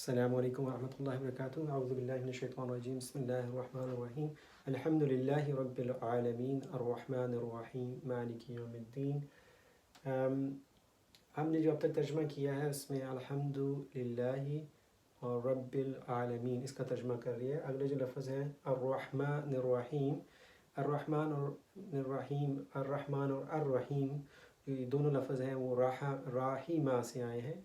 السلام علیکم ورحمۃ اللہ وبرکاتہ۔ اعوذ باللہ من الشیطان الرجیم، بسم اللہ الرحمن الرحیم، الحمد للہ رب العالمین الرحمن الرحیم مالک یوم الدین۔ ہم نے جو اب تک ترجمہ کیا ہے اس میں الحمد للہ اور رب العالمین اس کا ترجمہ کر لیا ہے۔ اگلے جو لفظ ہیں الرحمن الرحیم، الرحمن اور الرحیم، الرحمن اور الرحیم، یہ دونوں لفظ ہیں وہ راحیمہ سے آئے ہیں،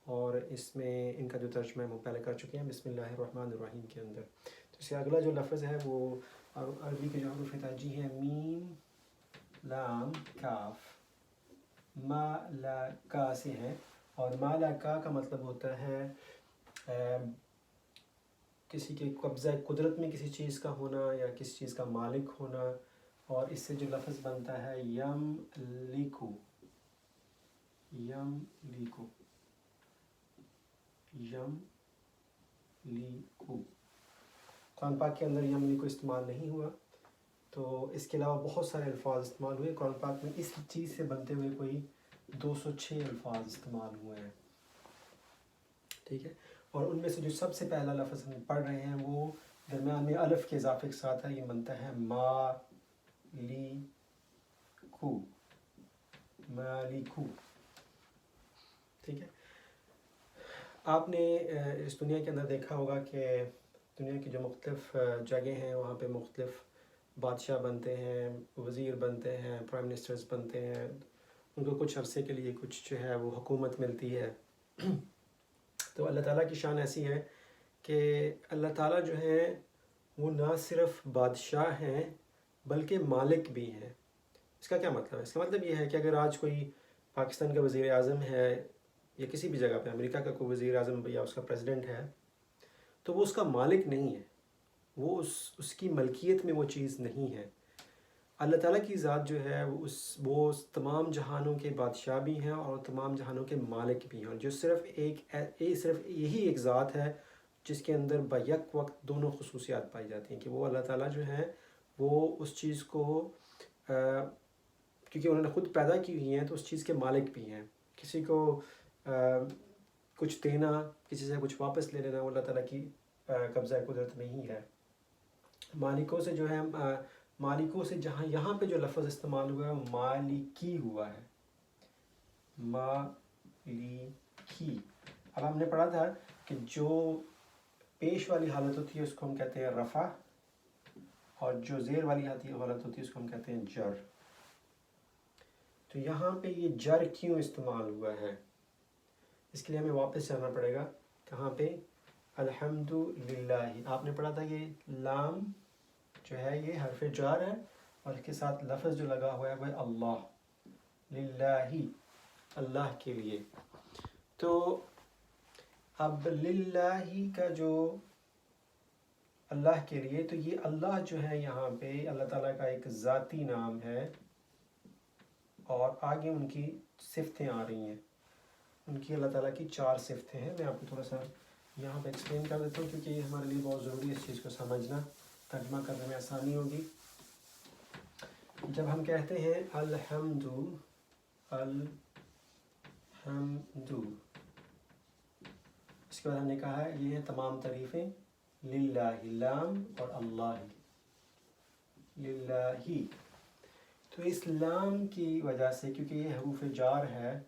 اور اس میں ان کا جو ترجمہ ہے وہ پہلے کر چکے ہیں بسم اللہ الرحمن الرحیم کے اندر۔ تو اس سے اگلا جو لفظ ہے وہ عربی کے جو حروف ترجیح ہیں میم لام کاف، ما لا کا سے ہے، اور ما لا کا مطلب ہوتا ہے کسی کے قبضہ قدرت میں کسی چیز کا ہونا یا کسی چیز کا مالک ہونا، اور اس سے جو لفظ بنتا ہے یم لیکو، یم لیکو، یم لیکو۔ قرآن پاک کے اندر یم لیکو استعمال نہیں ہوا، تو اس کے علاوہ بہت سارے الفاظ استعمال ہوئے قرآن پاک میں۔ اس چیز سے بنتے ہوئے کوئی 206 الفاظ استعمال ہوئے ہیں، ٹھیک ہے۔ اور ان میں سے جو سب سے پہلا لفظ ہم پڑھ رہے ہیں وہ درمیان میں الف کے اضافے کے ساتھ ہے، یہ بنتا ہے ما لی کو، مالکو، ٹھیک ہے۔ آپ نے اس دنیا کے اندر دیکھا ہوگا کہ دنیا کی جو مختلف جگہیں ہیں وہاں پہ مختلف بادشاہ بنتے ہیں، وزیر بنتے ہیں، پرائم منسٹرز بنتے ہیں، ان کو کچھ عرصے کے لیے کچھ جو ہے وہ حکومت ملتی ہے۔ تو اللہ تعالیٰ کی شان ایسی ہے کہ اللہ تعالیٰ جو ہے وہ نہ صرف بادشاہ ہیں بلکہ مالک بھی ہیں۔ اس کا کیا مطلب ہے؟ اس کا مطلب یہ ہے کہ اگر آج کوئی پاکستان کا وزیر اعظم ہے یا کسی بھی جگہ پہ امریکہ کا کوئی وزیر اعظم یا اس کا پریزیڈنٹ ہے، تو وہ اس کا مالک نہیں ہے، وہ اس کی ملکیت میں وہ چیز نہیں ہے۔ اللہ تعالیٰ کی ذات جو ہے وہ تمام جہانوں کے بادشاہ بھی ہیں اور تمام جہانوں کے مالک بھی ہیں، اور جو صرف یہی ایک ذات ہے جس کے اندر بیک وقت دونوں خصوصیات پائی جاتی ہیں، کہ وہ اللہ تعالیٰ جو ہے وہ اس چیز کو کیونکہ انہوں نے خود پیدا کی ہوئی ہیں تو اس چیز کے مالک بھی ہیں۔ کسی کو کچھ دینا، کسی سے کچھ واپس لے لینا، وہ اللہ تعالیٰ کی قبضہ قدرت میں ہی ہے۔ مالکوں سے جو ہے مالکوں سے جہاں یہاں پہ جو لفظ استعمال ہوا ہے وہ مالکی ہوا ہے، مالکی۔ اب ہم نے پڑھا تھا کہ جو پیش والی حالت ہوتی ہے اس کو ہم کہتے ہیں رفع، اور جو زیر والی حالت ہوتی ہے اس کو ہم کہتے ہیں جر۔ تو یہاں پہ یہ جر کیوں استعمال ہوا ہے، اس کے لیے ہمیں واپس جانا پڑے گا کہاں پہ؟ الحمد للہ۔ آپ نے پڑھا تھا یہ لام جو ہے یہ حرف جار ہے، اور اس کے ساتھ لفظ جو لگا ہوا ہے وہ اللہ، للہ، اللہ کے لیے۔ تو اب للہ کا جو اللہ کے لیے، تو یہ اللہ جو ہے یہاں پہ اللہ تعالیٰ کا ایک ذاتی نام ہے، اور آگے ان کی صفتیں آ رہی ہیں۔ ان کی اللہ تعالیٰ کی 4 صفتیں ہیں۔ میں آپ کو تھوڑا سا یہاں پہ ایکسپلین کر دیتا ہوں کیونکہ یہ ہمارے لیے بہت ضروری ہے اس چیز کو سمجھنا، ترجمہ کرنے میں آسانی ہوگی۔ جب ہم کہتے ہیں الحمد، الحمد، اس کے بعد ہم نے کہا ہے یہ تمام تعریفیں للہ، لام اور اللہ، للہ۔ تو اس لام کی وجہ سے، کیونکہ یہ حروف جار ہے،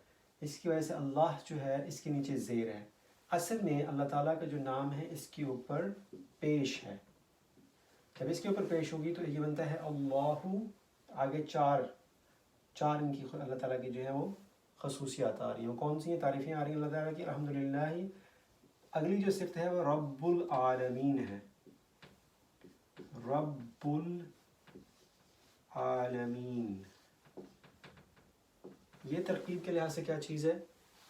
اس کی وجہ سے اللہ جو ہے اس کے نیچے زیر ہے۔ اصل میں اللہ تعالیٰ کا جو نام ہے اس کے اوپر پیش ہے، جب اس کے اوپر پیش ہوگی تو یہ بنتا ہے اللہ۔ آگے چار ان کی اللہ تعالیٰ کی جو ہے وہ خصوصیات آ رہی ہیں۔ کون سی ہیں تعریفیں آ رہی ہیں اللہ تعالیٰ کی؟ الحمدللہ۔ اگلی جو صفت ہے وہ رب العالمین ہے، رب العالمین۔ یہ ترکیب کے لحاظ سے کیا چیز ہے؟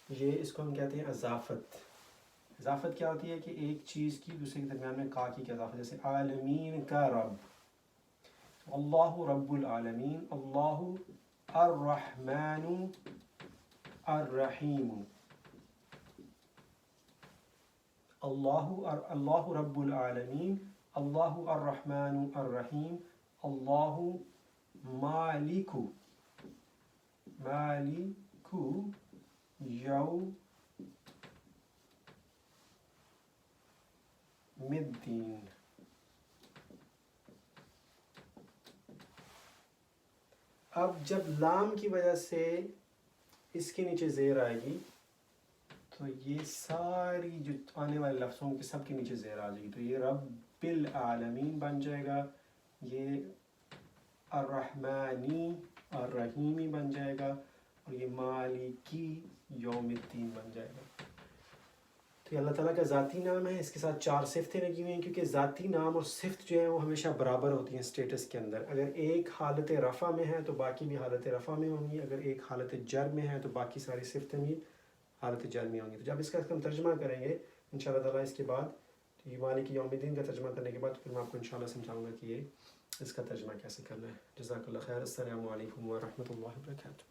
یہ اس کو ہم کہتے ہیں اضافت۔ اضافت کیا ہوتی ہے کہ ایک چیز کی دوسرے کے درمیان میں کا کی اضافت، جیسے عالمین کا رب، اللہ رب العالمین، اللہ الرحمن الرحیم، اللہ رب العالمین، اللہ الرحمن الرحیم، اللہ مالک یوم الدین. اب جب لام کی وجہ سے اس کے نیچے زیر آئے گی تو یہ ساری جو آنے والے لفظوں کے سب کے نیچے زیر آ جائے گی. تو یہ رب العالمین بن جائے گا, یہ الرحمانی الرحیمی بن جائے گا, اور یہ مالکی یوم الدین بن جائے گا. تو یہ اللہ تعالیٰ کا ذاتی نام ہے, اس کے ساتھ 4 صفتیں لگی ہوئی ہیں, کیونکہ ذاتی نام اور صفت جو ہیں وہ ہمیشہ برابر ہوتی ہیں اسٹیٹس کے اندر. اگر ایک حالت رفع میں ہے تو باقی بھی حالت رفع میں ہوں گی, اگر ایک حالت جر میں ہے تو باقی ساری صفتیں بھی حالت جر میں ہوں گی. تو جب اس کا ہم ترجمہ کریں گے انشاءاللہ تعالیٰ اس کے بعد یہ مالک یوم الدین کا ترجمہ کرنے کے بعد پھر میں آپ کو انشاءاللہ سمجھاؤں گا کہ یہ اس کا ترجمہ کیسے کرنا ہے. جزاک اللہ خیر. السلام علیکم ورحمۃ اللہ وبرکاتہ.